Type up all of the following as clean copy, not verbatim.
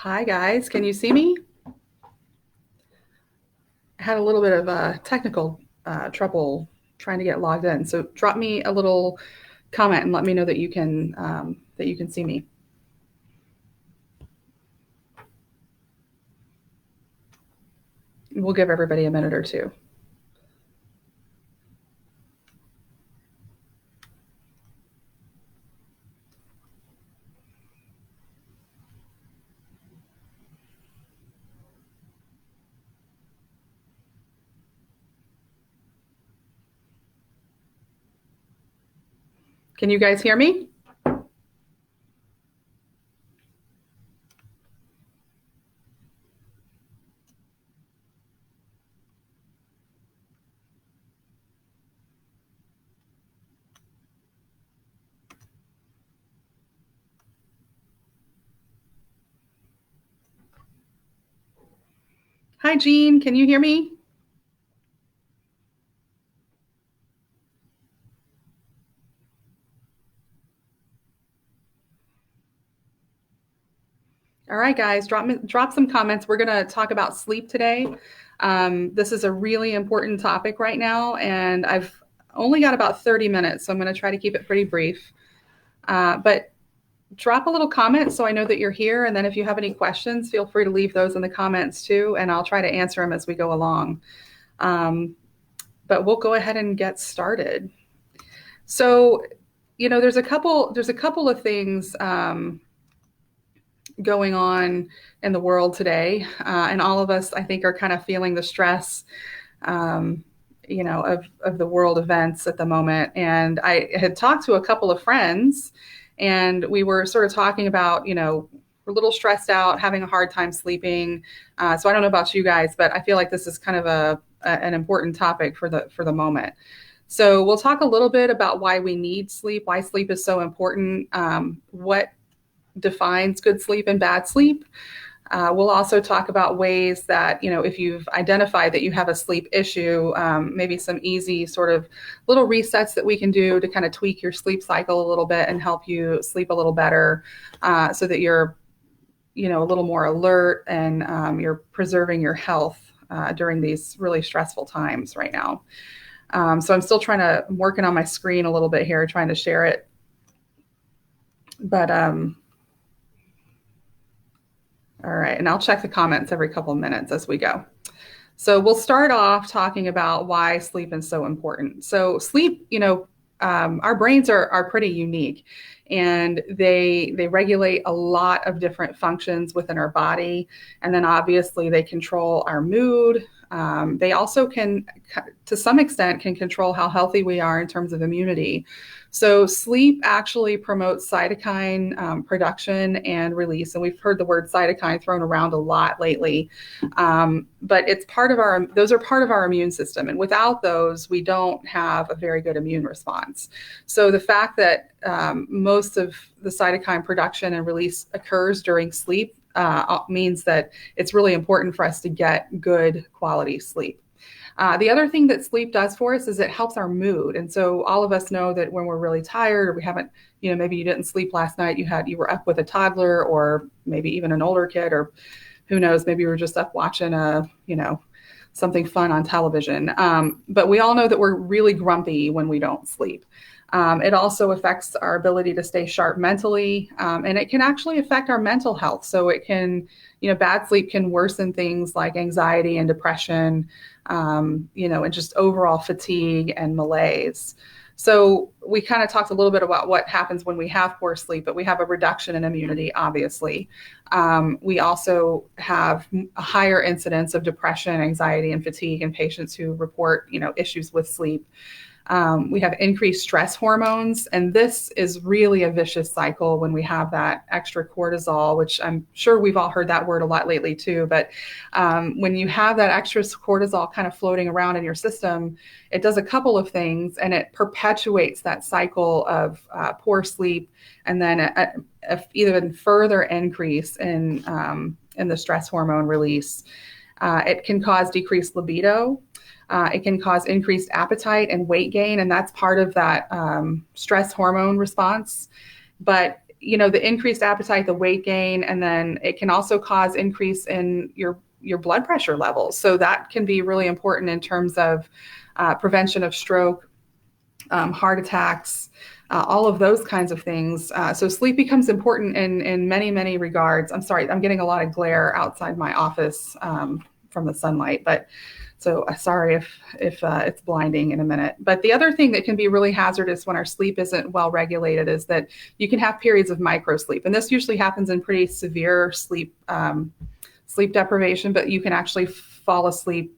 Hi guys, can you see me? I had a little bit of technical trouble trying to get logged in. So drop me a little comment and let me know that you can see me. We'll give everybody a minute or two. Can you guys hear me? Hi Jean, can you hear me? All right, guys, drop some comments. We're going to talk about sleep today. This is a really important topic right now, and I've only got about 30 minutes, so I'm going to try to keep it pretty brief. But drop a little comment so I know that you're here. And then if you have any questions, feel free to leave those in the comments too, and I'll try to answer them as we go along. But we'll go ahead and get started. So, there's a couple of things going on in the world today, and all of us, I think, are kind of feeling the stress. Of the world events at the moment. And I had talked to a couple of friends, and we were sort of talking about, we're a little stressed out, having a hard time sleeping. So I don't know about you guys, but I feel like this is kind of an important topic for the moment. So we'll talk a little bit about why we need sleep, why sleep is so important, what defines good sleep and bad sleep. We'll also talk about ways that, if you've identified that you have a sleep issue, maybe some easy sort of little resets that we can do to kind of tweak your sleep cycle a little bit and help you sleep a little better, so that you're, a little more alert and you're preserving your health during these really stressful times right now. So I'm working on my screen a little bit here, trying to share it. But all right, and I'll check the comments every couple of minutes as we go. So we'll start off talking about why sleep is so important. So sleep, our brains are pretty unique, and they regulate a lot of different functions within our body, and then obviously they control our mood. They also can, to some extent, can control how healthy we are in terms of immunity. So sleep actually promotes cytokine production and release. And we've heard the word cytokine thrown around a lot lately. But those are part of our immune system. And without those, we don't have a very good immune response. So the fact that most of the cytokine production and release occurs during sleep means that it's really important for us to get good quality sleep. The other thing that sleep does for us is it helps our mood. And so all of us know that when we're really tired, or we haven't, maybe you didn't sleep last night, you were up with a toddler, or maybe even an older kid, or who knows, maybe you were just up watching something fun on television. But we all know that we're really grumpy when we don't sleep. It also affects our ability to stay sharp mentally, and it can actually affect our mental health. So it can, bad sleep can worsen things like anxiety and depression, and just overall fatigue and malaise. So we kind of talked a little bit about what happens when we have poor sleep, but we have a reduction in immunity, obviously. We also have a higher incidence of depression, anxiety, and fatigue in patients who report, issues with sleep. We have increased stress hormones, and this is really a vicious cycle when we have that extra cortisol, which I'm sure we've all heard that word a lot lately too. But when you have that extra cortisol kind of floating around in your system, it does a couple of things, and it perpetuates that cycle of poor sleep, and then a even further increase in the stress hormone release. It can cause decreased libido. It can cause increased appetite and weight gain, and that's part of that stress hormone response. But the increased appetite, the weight gain, and then it can also cause increase in your blood pressure levels. So that can be really important in terms of prevention of stroke, heart attacks, all of those kinds of things. So sleep becomes important in many, many regards. I'm sorry, I'm getting a lot of glare outside my office from the sunlight, but so sorry if it's blinding in a minute. But the other thing that can be really hazardous when our sleep isn't well regulated is that you can have periods of microsleep, and this usually happens in pretty severe sleep deprivation, but you can actually fall asleep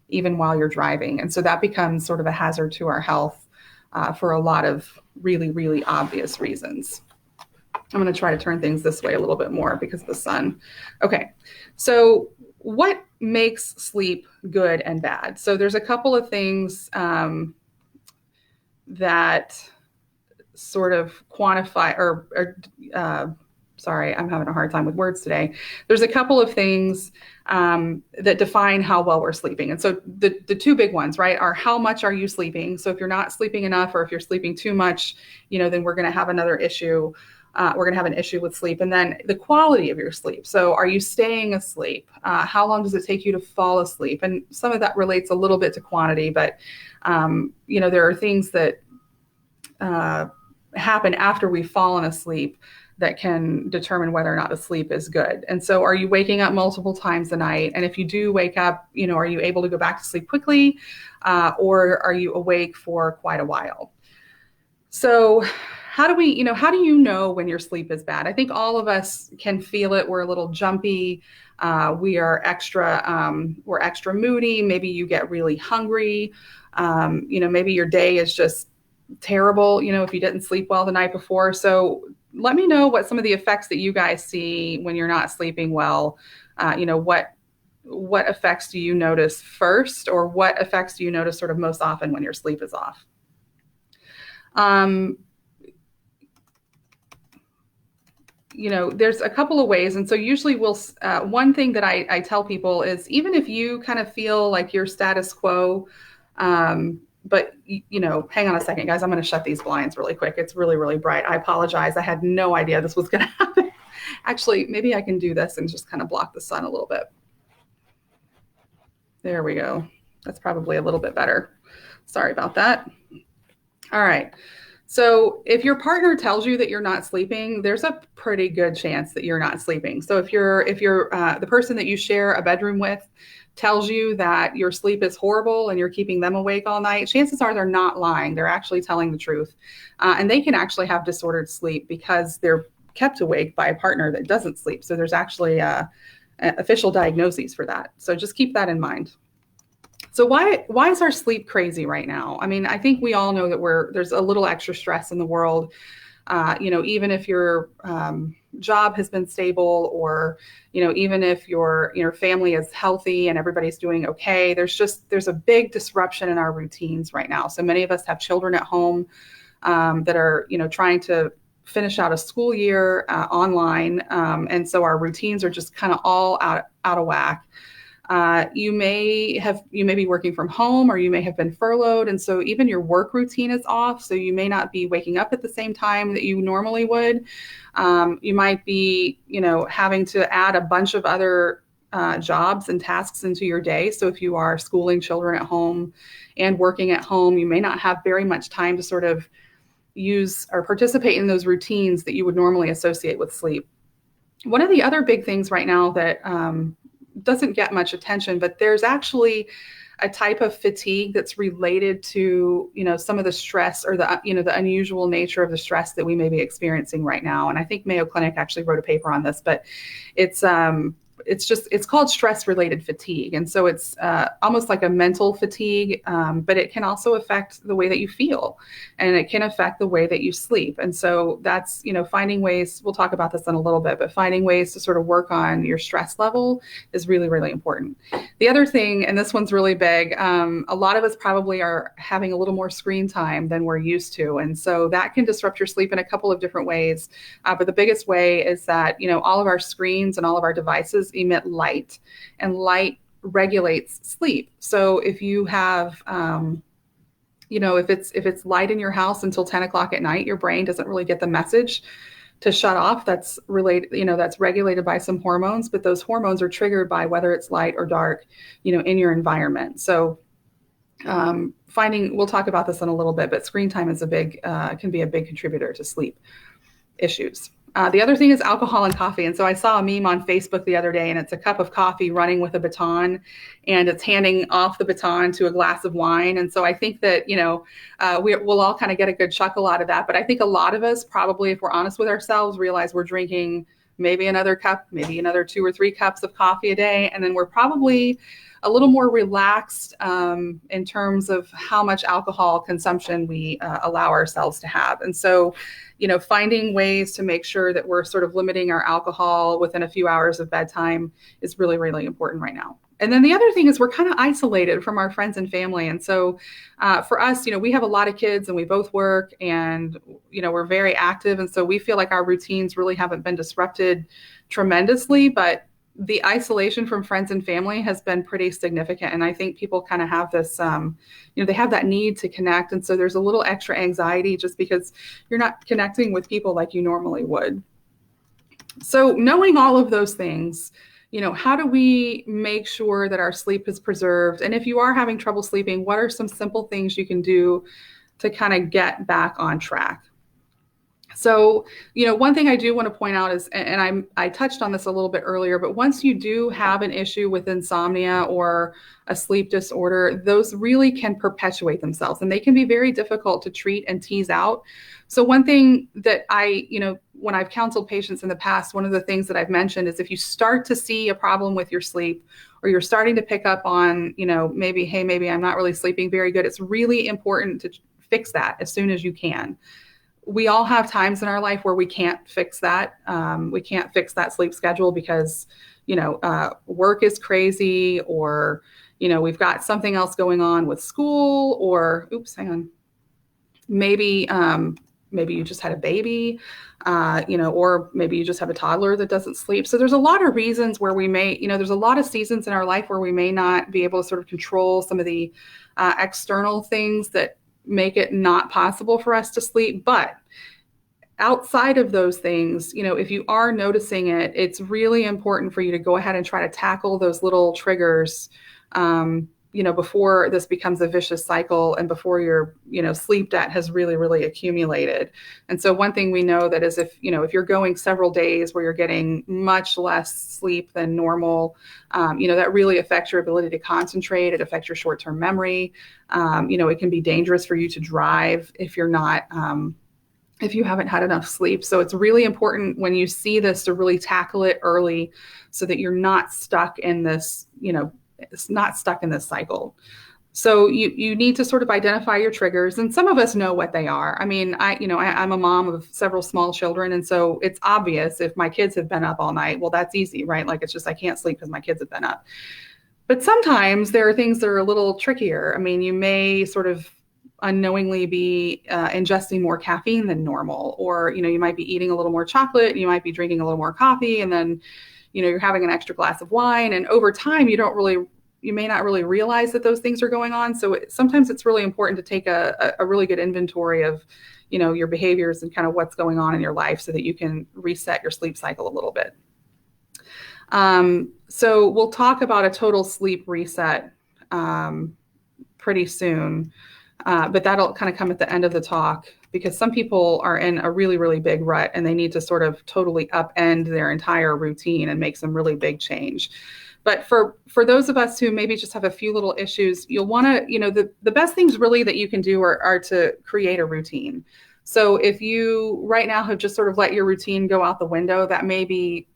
even while you're driving. And so that becomes sort of a hazard to our health for a lot of really, really obvious reasons. I'm going to try to turn things this way a little bit more because of the sun. Okay, so what makes sleep good and bad? So there's a couple of things that sort of quantify sorry, I'm having a hard time with words today. There's a couple of things that define how well we're sleeping. And so the two big ones, right, are how much are you sleeping? So if you're not sleeping enough or if you're sleeping too much, then we're going to have another issue. We're going to have an issue with sleep. And then the quality of your sleep. So are you staying asleep? How long does it take you to fall asleep? And some of that relates a little bit to quantity, but there are things that happen after we've fallen asleep that can determine whether or not the sleep is good. And so are you waking up multiple times a night? And if you do wake up, are you able to go back to sleep quickly? Or are you awake for quite a while? So how do you know when your sleep is bad? I think all of us can feel it. We're a little jumpy. We're extra moody. Maybe you get really hungry. Maybe your day is just terrible, if you didn't sleep well the night before. So let me know what some of the effects that you guys see when you're not sleeping well. What effects do you notice first, or what effects do you notice sort of most often when your sleep is off? There's a couple of ways. And so usually one thing that I tell people is, even if you kind of feel like you're status quo, but hang on a second, guys, I'm going to shut these blinds really quick. It's really, really bright. I apologize. I had no idea this was going to happen. Actually, maybe I can do this and just kind of block the sun a little bit. There we go. That's probably a little bit better. Sorry about that. All right. So if your partner tells you that you're not sleeping, there's a pretty good chance that you're not sleeping. So if you're the person that you share a bedroom with tells you that your sleep is horrible and you're keeping them awake all night, chances are they're not lying. They're actually telling the truth. And they can actually have disordered sleep because they're kept awake by a partner that doesn't sleep. So there's actually official diagnoses for that. So just keep that in mind. So why is our sleep crazy right now? I mean, I think we all know that there's a little extra stress in the world. Even if your job has been stable, or even if your family is healthy and everybody's doing okay, there's a big disruption in our routines right now. So many of us have children at home that are trying to finish out a school year online, and so our routines are just kind of all out of whack. You may be working from home, or you may have been furloughed. And so even your work routine is off. So you may not be waking up at the same time that you normally would. You might be, having to add a bunch of other jobs and tasks into your day. So if you are schooling children at home and working at home, you may not have very much time to sort of use or participate in those routines that you would normally associate with sleep. One of the other big things right now that doesn't get much attention, but there's actually a type of fatigue that's related to, some of the stress, or the unusual nature of the stress that we may be experiencing right now. And I think Mayo Clinic actually wrote a paper on this, but it's called stress-related fatigue. And so it's almost like a mental fatigue, but it can also affect the way that you feel, and it can affect the way that you sleep. And so that's, finding ways, we'll talk about this in a little bit, but finding ways to sort of work on your stress level is really, really important. The other thing, and this one's really big, a lot of us probably are having a little more screen time than we're used to. And so that can disrupt your sleep in a couple of different ways. But the biggest way is that, all of our screens and all of our devices emit light, and light regulates sleep. So if you have, If it's light in your house until 10 o'clock at night, your brain doesn't really get the message to shut off. That's related, that's regulated by some hormones, but those hormones are triggered by whether it's light or dark, in your environment. So we'll talk about this in a little bit, but screen time is can be a big contributor to sleep issues. The other thing is alcohol and coffee. And so I saw a meme on Facebook the other day, and it's a cup of coffee running with a baton, and it's handing off the baton to a glass of wine. And so I think that, we'll all kind of get a good chuckle out of that. But I think a lot of us probably, if we're honest with ourselves, realize we're drinking maybe another cup, maybe another 2 or 3 cups of coffee a day. And then we're probably a little more relaxed in terms of how much alcohol consumption we allow ourselves to have. And so, finding ways to make sure that we're sort of limiting our alcohol within a few hours of bedtime is really, really important right now. And then the other thing is we're kind of isolated from our friends and family. And so for us, we have a lot of kids and we both work and, we're very active. And so we feel like our routines really haven't been disrupted tremendously, but the isolation from friends and family has been pretty significant. And I think people kind of have this, they have that need to connect. And so there's a little extra anxiety just because you're not connecting with people like you normally would. So knowing all of those things, how do we make sure that our sleep is preserved? And if you are having trouble sleeping, what are some simple things you can do to kind of get back on track? So, one thing I do want to point out is, and I touched on this a little bit earlier, but once you do have an issue with insomnia or a sleep disorder, those really can perpetuate themselves and they can be very difficult to treat and tease out. So one thing that when I've counseled patients in the past, one of the things that I've mentioned is if you start to see a problem with your sleep or you're starting to pick up on, maybe I'm not really sleeping very good, it's really important to fix that as soon as you can. We all have times in our life where we can't fix that. We can't fix that sleep schedule because, work is crazy or, we've got something else going on with school or, maybe you just had a baby, or maybe you just have a toddler that doesn't sleep. So there's a lot of reasons where we may, there's a lot of seasons in our life where we may not be able to sort of control some of the external things that make it not possible for us to sleep. But outside of those things, if you are noticing it, it's really important for you to go ahead and try to tackle those little triggers, before this becomes a vicious cycle and before your, sleep debt has really, really accumulated. And so one thing we know that is if you're going several days where you're getting much less sleep than normal, that really affects your ability to concentrate. It affects your short-term memory. It can be dangerous for you to drive if you're not, if you haven't had enough sleep. So it's really important when you see this to really tackle it early so that you're not stuck in this, cycle. So you need to sort of identify your triggers, and some of us know what they are. I mean, I'm a mom of several small children, and so it's obvious if my kids have been up all night, well, that's easy, right? Like it's just, I can't sleep because my kids have been up. But sometimes there are things that are a little trickier. I mean, you may sort of unknowingly be ingesting more caffeine than normal, or, you might be eating a little more chocolate, you might be drinking a little more coffee, and then, you're having an extra glass of wine, and over time, you may not really realize that those things are going on. So sometimes it's really important to take a really good inventory of, your behaviors and kind of what's going on in your life so that you can reset your sleep cycle a little bit. So we'll talk about a total sleep reset pretty soon, but that'll kind of come at the end of the talk because some people are in a really, really big rut and they need to sort of totally upend their entire routine and make some really big change. But for those of us who maybe just have a few little issues, you'll want to, the best things really that you can do are to create a routine. So if you right now have just sort of let your routine go out the window, that may be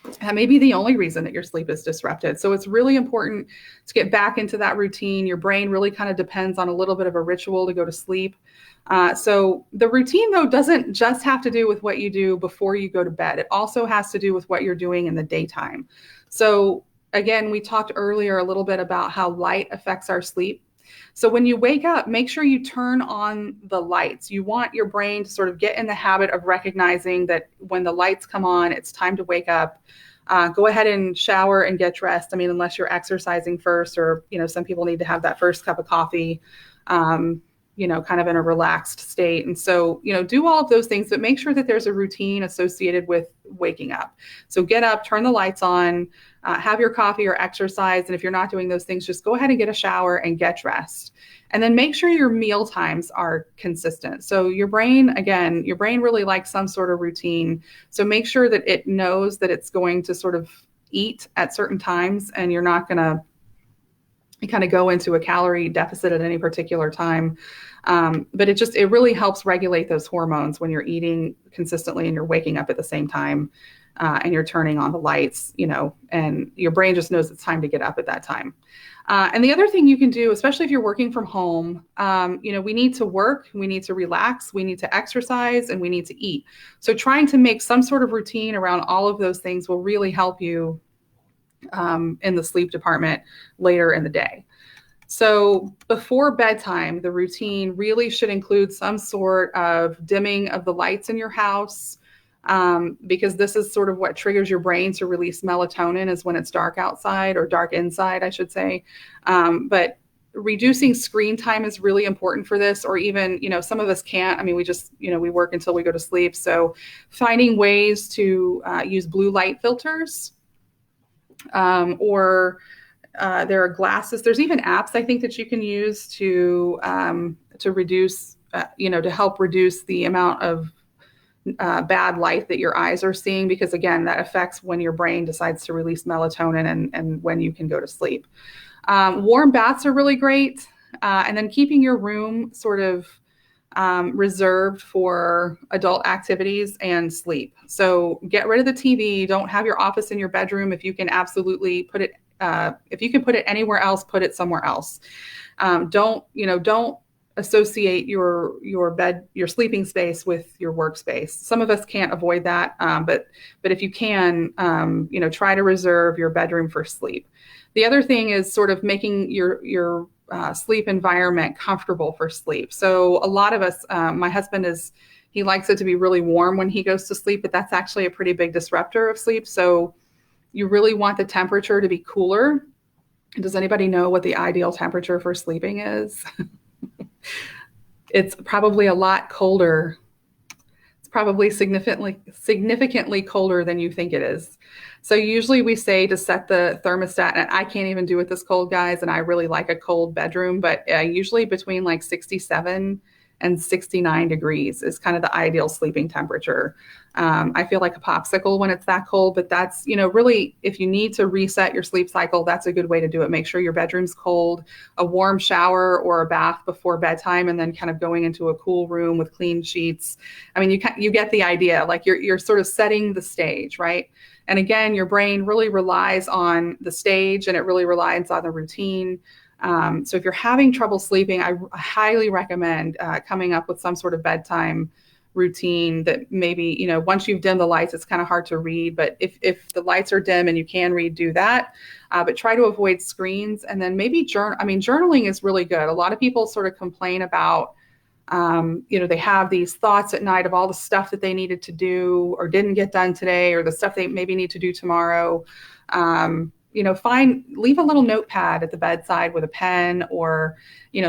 the only reason that your sleep is disrupted. So it's really important to get back into that routine. Your brain really kind of depends on a little bit of a ritual to go to sleep. So the routine, though, doesn't just have to do with what you do before you go to bed. It also has to do with what you're doing in the daytime. So again, we talked earlier a little bit about how light affects our sleep. So when you wake up, make sure you turn on the lights. You want your brain to sort of get in the habit of recognizing that when the lights come on, it's time to wake up. Go ahead and shower and get dressed. I mean, unless you're exercising first or, some people need to have that first cup of coffee. kind of in a relaxed state. And so, do all of those things, but make sure that there's a routine associated with waking up. So get up, turn the lights on, have your coffee or exercise. And if you're not doing those things, just go ahead and get a shower and get dressed. And then make sure your meal times are consistent. So your brain really likes some sort of routine. So make sure that it knows that it's going to sort of eat at certain times, and you're not going to kind of go into a calorie deficit at any particular time. But it really helps regulate those hormones when you're eating consistently and you're waking up at the same time, and you're turning on the lights, and your brain just knows it's time to get up at that time. And the other thing you can do, especially if you're working from home, we need to work, we need to relax, we need to exercise, and we need to eat. So trying to make some sort of routine around all of those things will really help you in the sleep department later in the day. So before bedtime, the routine really should include some sort of dimming of the lights in your house, because this is sort of what triggers your brain to release melatonin, is when it's dark outside, or dark inside, I should say. But reducing screen time is really important for this, or even, some of us can't. I mean, we work until we go to sleep. So finding ways to use blue light filters, or there are glasses. There's even apps I think that you can use to reduce, to help reduce the amount of bad light that your eyes are seeing, because again, that affects when your brain decides to release melatonin and when you can go to sleep. Warm baths are really great. And then keeping your room sort of reserved for adult activities and sleep. So get rid of the TV. Don't have your office in your bedroom. If you can absolutely put it anywhere else, put it somewhere else. Don't associate your sleeping space with your workspace. Some of us can't avoid that, but if you can, try to reserve your bedroom for sleep. The other thing is sort of making your sleep environment comfortable for sleep. So a lot of us, my husband he likes it to be really warm when he goes to sleep, but that's actually a pretty big disruptor of sleep. So you really want the temperature to be cooler. Does anybody know what the ideal temperature for sleeping is? It's probably a lot colder. It's probably significantly colder than you think it is. So usually we say to set the thermostat, and I can't even do it this cold, guys, and I really like a cold bedroom, but usually between like 67 and 69 degrees is kind of the ideal sleeping temperature. I feel like a popsicle when it's that cold, but that's, really, if you need to reset your sleep cycle, that's a good way to do it. Make sure your bedroom's cold, a warm shower or a bath before bedtime, and then kind of going into a cool room with clean sheets. I mean, you get the idea, like you're sort of setting the stage, right? And again, your brain really relies on the stage, and it really relies on the routine. So if you're having trouble sleeping, I highly recommend coming up with some sort of bedtime routine that maybe, once you've dimmed the lights, it's kind of hard to read, but if the lights are dim and you can read, do that. But try to avoid screens, and then maybe journaling is really good. A lot of people sort of complain about, they have these thoughts at night of all the stuff that they needed to do or didn't get done today, or the stuff they maybe need to do tomorrow. Leave a little notepad at the bedside with a pen, or,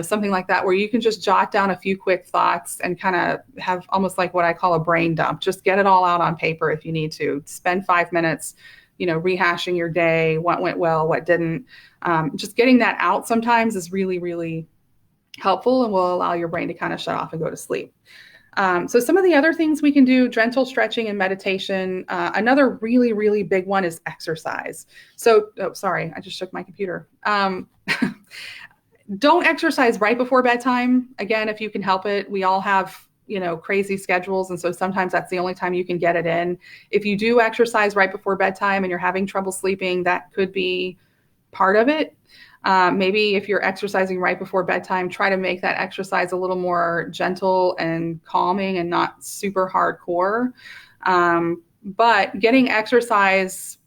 something like that, where you can just jot down a few quick thoughts and kind of have almost like what I call a brain dump. Just get it all out on paper if you need to. Spend 5 minutes, rehashing your day, what went well, what didn't. Just getting that out sometimes is really, really helpful, and will allow your brain to kind of shut off and go to sleep. So some of the other things we can do, gentle stretching and meditation. Another really, really big one is exercise. So, sorry, I just shook my computer. Don't exercise right before bedtime. Again, if you can help it, we all have, crazy schedules. And so sometimes that's the only time you can get it in. If you do exercise right before bedtime and you're having trouble sleeping, that could be part of it. Maybe if you're exercising right before bedtime, try to make that exercise a little more gentle and calming and not super hardcore. But getting exercise,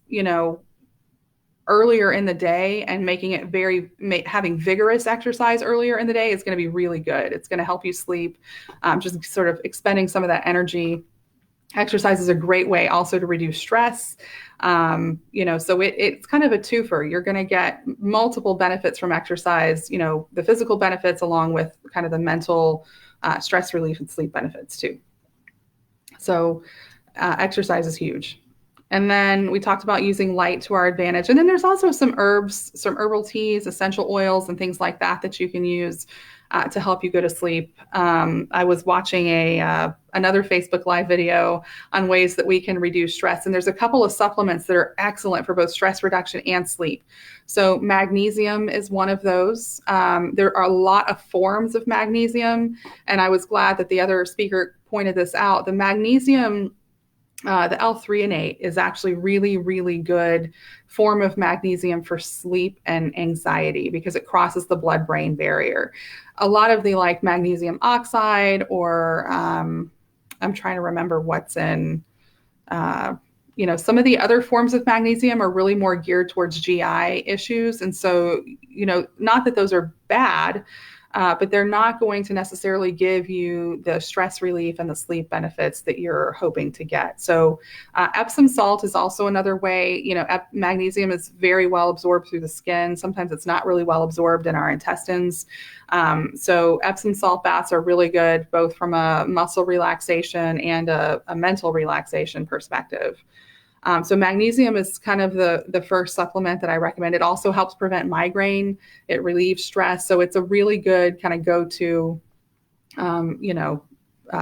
earlier in the day and making it having vigorous exercise earlier in the day is going to be really good. It's going to help you sleep, just sort of expending some of that energy Exercise is a great way also to reduce stress. So it's kind of a twofer. You're going to get multiple benefits from exercise, the physical benefits along with kind of the mental stress relief and sleep benefits too. So exercise is huge. And then we talked about using light to our advantage. And then there's also some herbs, some herbal teas, essential oils, and things like that that you can use to help you go to sleep. I was watching another Facebook Live video on ways that we can reduce stress. And there's a couple of supplements that are excellent for both stress reduction and sleep. So magnesium is one of those. There are a lot of forms of magnesium. And I was glad that the other speaker pointed this out. The magnesium, the L-threonate is actually really, really good form of magnesium for sleep and anxiety because it crosses the blood-brain barrier. A lot of the like magnesium oxide or I'm trying to remember what's in, some of the other forms of magnesium are really more geared towards GI issues. And so, not that those are bad, but they're not going to necessarily give you the stress relief and the sleep benefits that you're hoping to get. So Epsom salt is also another way. Magnesium is very well absorbed through the skin. Sometimes it's not really well absorbed in our intestines. So Epsom salt baths are really good, both from a muscle relaxation and a mental relaxation perspective. So magnesium is kind of the first supplement that I recommend. It also helps prevent migraine. It relieves stress. So it's a really good kind of go-to,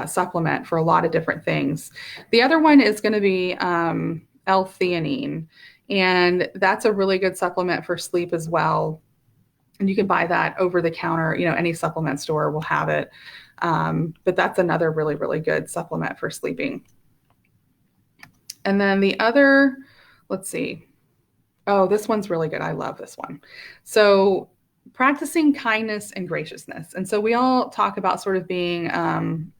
supplement for a lot of different things. The other one is going to be L-theanine, and that's a really good supplement for sleep as well. And you can buy that over the counter. Any supplement store will have it. But that's another really, really good supplement for sleeping. And then the other, let's see. Oh, this one's really good. I love this one. So practicing kindness and graciousness. And so we all talk about sort of being,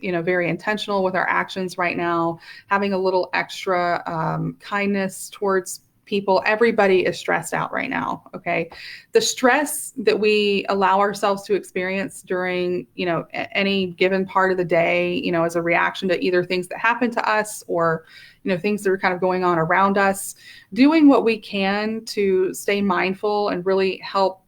very intentional with our actions right now, having a little extra kindness towards people. Everybody is stressed out right now. Okay. The stress that we allow ourselves to experience during, any given part of the day, as a reaction to either things that happen to us or, things that are kind of going on around us, doing what we can to stay mindful and really help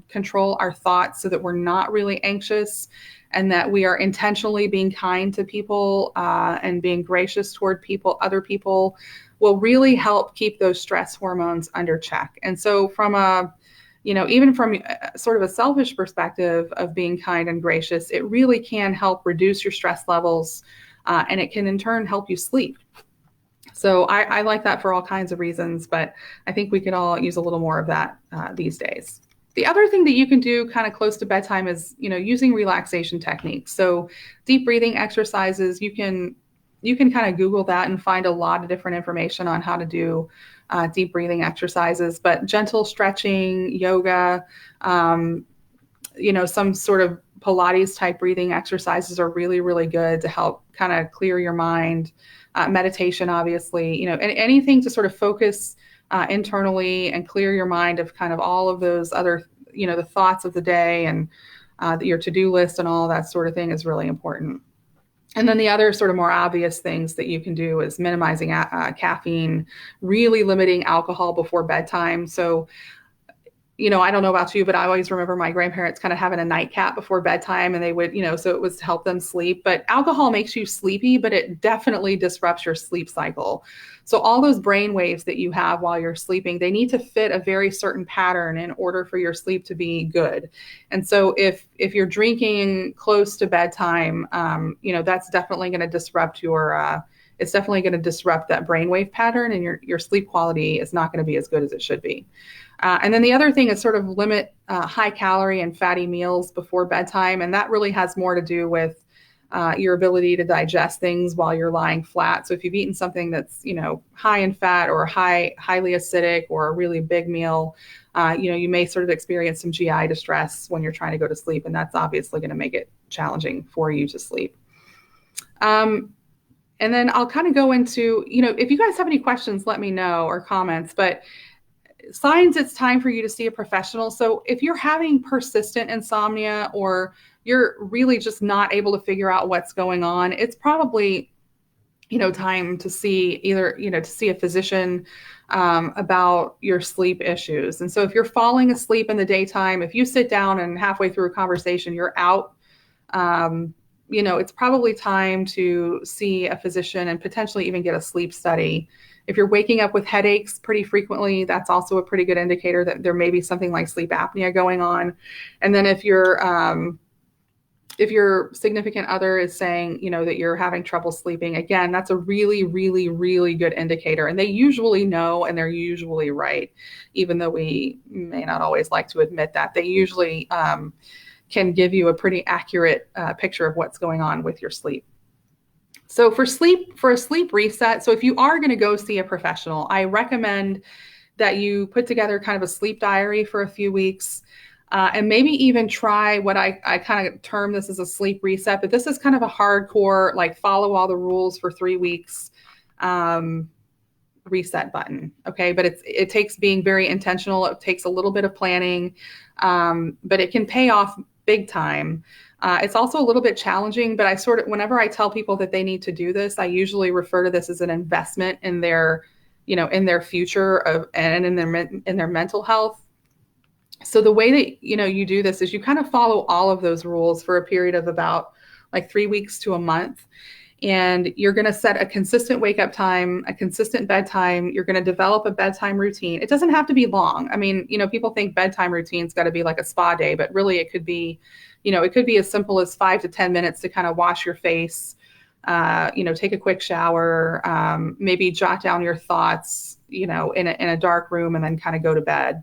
control our thoughts so that we're not really anxious and that we are intentionally being kind to people and being gracious toward other people will really help keep those stress hormones under check. And so even from sort of a selfish perspective of being kind and gracious, it really can help reduce your stress levels and it can in turn help you sleep. So I like that for all kinds of reasons, but I think we could all use a little more of that these days. The other thing that you can do kind of close to bedtime is, using relaxation techniques. So deep breathing exercises, you can kind of Google that and find a lot of different information on how to do deep breathing exercises, but gentle stretching, yoga, some sort of Pilates type breathing exercises are really, really good to help kind of clear your mind. Meditation, obviously, and anything to sort of focus internally and clear your mind of kind of all of those other, the thoughts of the day and your to-do list and all that sort of thing is really important. And then the other sort of more obvious things that you can do is minimizing caffeine, really limiting alcohol before bedtime. So, I don't know about you, but I always remember my grandparents kind of having a nightcap before bedtime and they would, so it was to help them sleep. But alcohol makes you sleepy, but it definitely disrupts your sleep cycle. So all those brain waves that you have while you're sleeping, they need to fit a very certain pattern in order for your sleep to be good. And so if you're drinking close to bedtime, that's definitely going to disrupt it's definitely going to disrupt that brainwave pattern and your sleep quality is not going to be as good as it should be. And then the other thing is sort of limit high calorie and fatty meals before bedtime. And that really has more to do with your ability to digest things while you're lying flat. So if you've eaten something that's, high in fat or highly acidic or a really big meal, you may sort of experience some GI distress when you're trying to go to sleep. And that's obviously going to make it challenging for you to sleep. And then I'll kind of go into, if you guys have any questions, let me know or comments, but signs it's time for you to see a professional. So if you're having persistent insomnia or you're really just not able to figure out what's going on, it's probably time to see either, to see a physician about your sleep issues. And so if you're falling asleep in the daytime, if you sit down and halfway through a conversation, you're out, it's probably time to see a physician and potentially even get a sleep study. If you're waking up with headaches pretty frequently, that's also a pretty good indicator that there may be something like sleep apnea going on. And then if your significant other is saying, that you're having trouble sleeping, again, that's a really, really, really good indicator. And they usually know, and they're usually right, even though we may not always like to admit that. They usually can give you a pretty accurate picture of what's going on with your sleep. So for a sleep reset, so if you are going to go see a professional, I recommend that you put together kind of a sleep diary for a few weeks. And maybe even try what I kind of term this as a sleep reset, but this is kind of a hardcore, like follow all the rules for 3 weeks reset button. Okay. But it takes being very intentional. It takes a little bit of planning, but it can pay off big time. It's also a little bit challenging, but whenever I tell people that they need to do this, I usually refer to this as an investment in their, in their future and in their mental health. So the way that, you do this is you kind of follow all of those rules for a period of about like 3 weeks to a month. And you're going to set a consistent wake up time, a consistent bedtime. You're going to develop a bedtime routine. It doesn't have to be long. I mean, people think bedtime routine's got to be like a spa day, but really it could be, as simple as 5 to 10 minutes to kind of wash your face, take a quick shower, maybe jot down your thoughts, in a dark room and then kind of go to bed.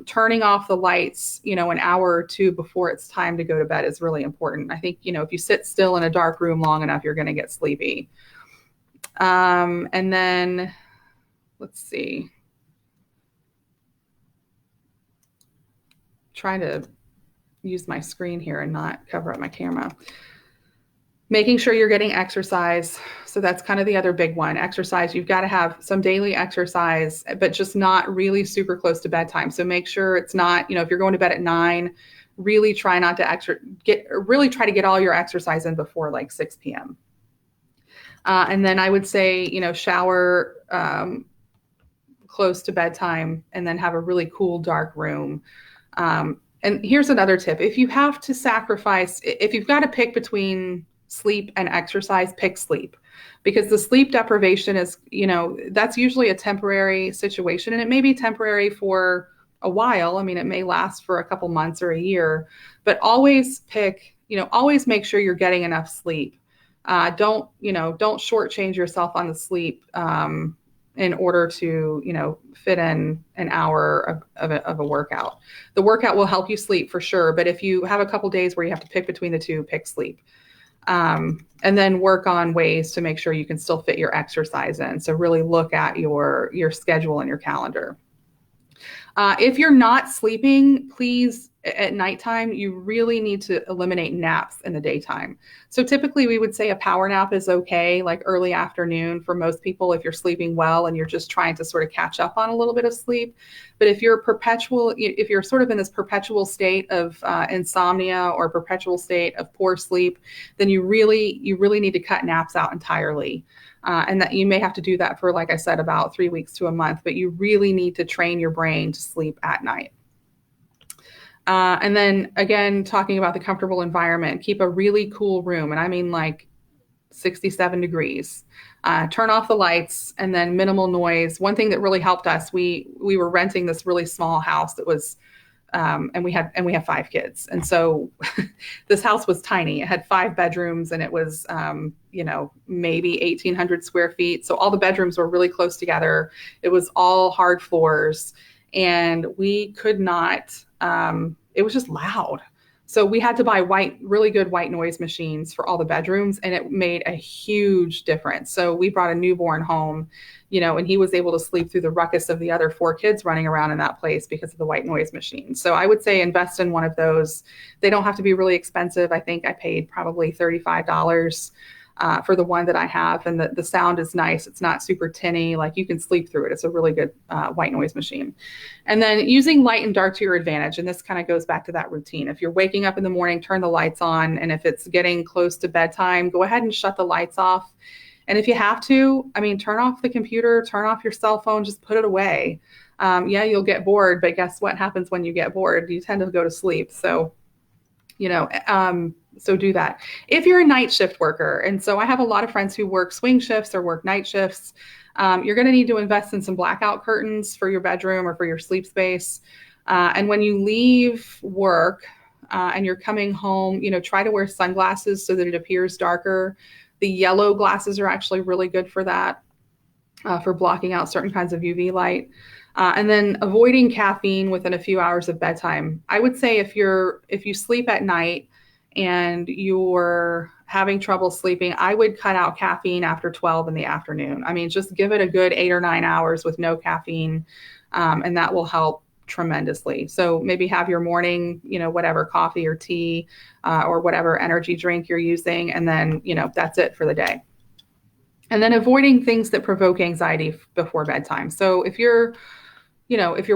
Turning off the lights, an hour or two before it's time to go to bed is really important. I think, if you sit still in a dark room long enough, you're going to get sleepy. And then let's see. Trying to use my screen here and not cover up my camera. Making sure you're getting exercise. So that's kind of the other big one. Exercise, you've got to have some daily exercise, but just not really super close to bedtime. So make sure it's not, if you're going to bed at 9, really try not to really try to get all your exercise in before like 6 p.m. And then I would say, shower close to bedtime and then have a really cool, dark room. And here's another tip. If you have to sacrifice, if you've got to pick between sleep and exercise, pick sleep, because the sleep deprivation is, that's usually a temporary situation, and it may be temporary for a while. I mean, it may last for a couple months or a year, but always always make sure you're getting enough sleep. Don't shortchange yourself on the sleep in order to, fit in an hour of a workout. The workout will help you sleep for sure, but if you have a couple days where you have to pick between the two, pick sleep. And then work on ways to make sure you can still fit your exercise in. So really look at your schedule and your calendar. If you're not sleeping, please, at nighttime, you really need to eliminate naps in the daytime. So typically we would say a power nap is okay, like early afternoon for most people if you're sleeping well and you're just trying to sort of catch up on a little bit of sleep. But if you're sort of in this perpetual state of insomnia or perpetual state of poor sleep, then you really need to cut naps out entirely. And that you may have to do that for, like I said, about 3 weeks to a month, but you really need to train your brain to sleep at night. And then again, talking about the comfortable environment, keep a really cool room. And I mean like 67 degrees. Turn off the lights and then minimal noise. One thing that really helped us, we were renting this really small house that was, and we have 5 kids. And so this house was tiny. It had 5 bedrooms and it was, maybe 1,800 square feet. So all the bedrooms were really close together. It was all hard floors and we could not, it was just loud. So we had to buy really good white noise machines for all the bedrooms, and it made a huge difference. So we brought a newborn home, and he was able to sleep through the ruckus of the other 4 kids running around in that place because of the white noise machine. So I would say invest in one of those. They don't have to be really expensive. I think I paid probably $35 for the one that I have, and the sound is nice. It's not super tinny, like you can sleep through it. It's a really good white noise machine. And then using light and dark to your advantage. And this kind of goes back to that routine. If you're waking up in the morning, turn the lights on. And if it's getting close to bedtime, go ahead and shut the lights off And if you have to, I mean, turn off the computer, turn off your cell phone, just put it away. Yeah, you'll get bored, but guess what happens when you get bored? You tend to go to sleep. So, so do that. If you're a night shift worker, and so I have a lot of friends who work swing shifts or work night shifts, you're going to need to invest in some blackout curtains for your bedroom or for your sleep space. And when you leave work and you're coming home, try to wear sunglasses so that it appears darker. The yellow glasses are actually really good for that, for blocking out certain kinds of UV light. And then avoiding caffeine within a few hours of bedtime. I would say if you sleep at night and you're having trouble sleeping, I would cut out caffeine after 12 in the afternoon. I mean, just give it a good 8 or 9 hours with no caffeine, and that will help tremendously. So maybe have your morning, whatever coffee or tea, or whatever energy drink you're using, and then, that's it for the day. And then avoiding things that provoke anxiety before bedtime. So if you're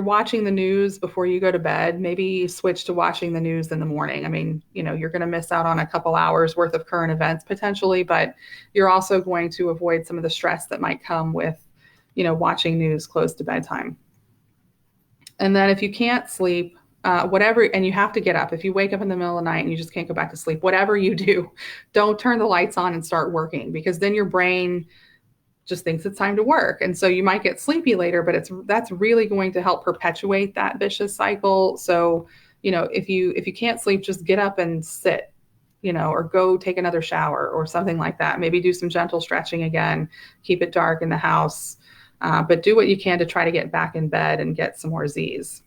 watching the news before you go to bed, maybe switch to watching the news in the morning. I mean, you're going to miss out on a couple hours worth of current events potentially, but you're also going to avoid some of the stress that might come with, watching news close to bedtime. And then if you can't sleep, whatever, and you have to get up, if you wake up in the middle of the night and you just can't go back to sleep, whatever you do, don't turn the lights on and start working, because then your brain just thinks it's time to work. And so you might get sleepy later, but that's really going to help perpetuate that vicious cycle. So, if you can't sleep, just get up and sit, or go take another shower or something like that. Maybe do some gentle stretching again, keep it dark in the house, but do what you can to try to get back in bed and get some more Z's.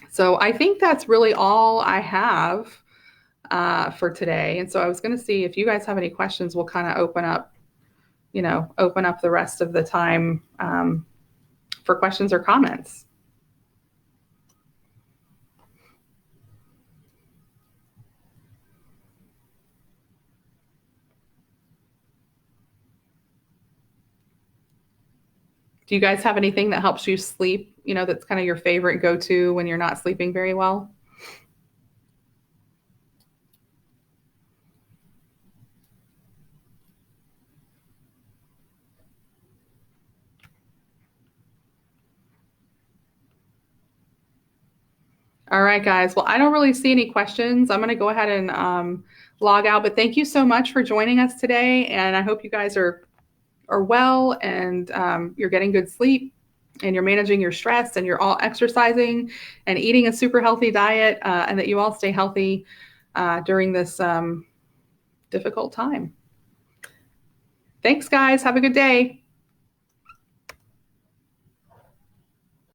So I think that's really all I have for today. And so I was going to see if you guys have any questions. We'll kind of open up the rest of the time for questions or comments. Do you guys have anything that helps you sleep, that's kind of your favorite go-to when you're not sleeping very well? All right, guys. Well, I don't really see any questions. I'm going to go ahead and log out, but thank you so much for joining us today. And I hope you guys are well, and you're getting good sleep, and you're managing your stress, and you're all exercising and eating a super healthy diet, and that you all stay healthy during this difficult time. Thanks, guys. Have a good day.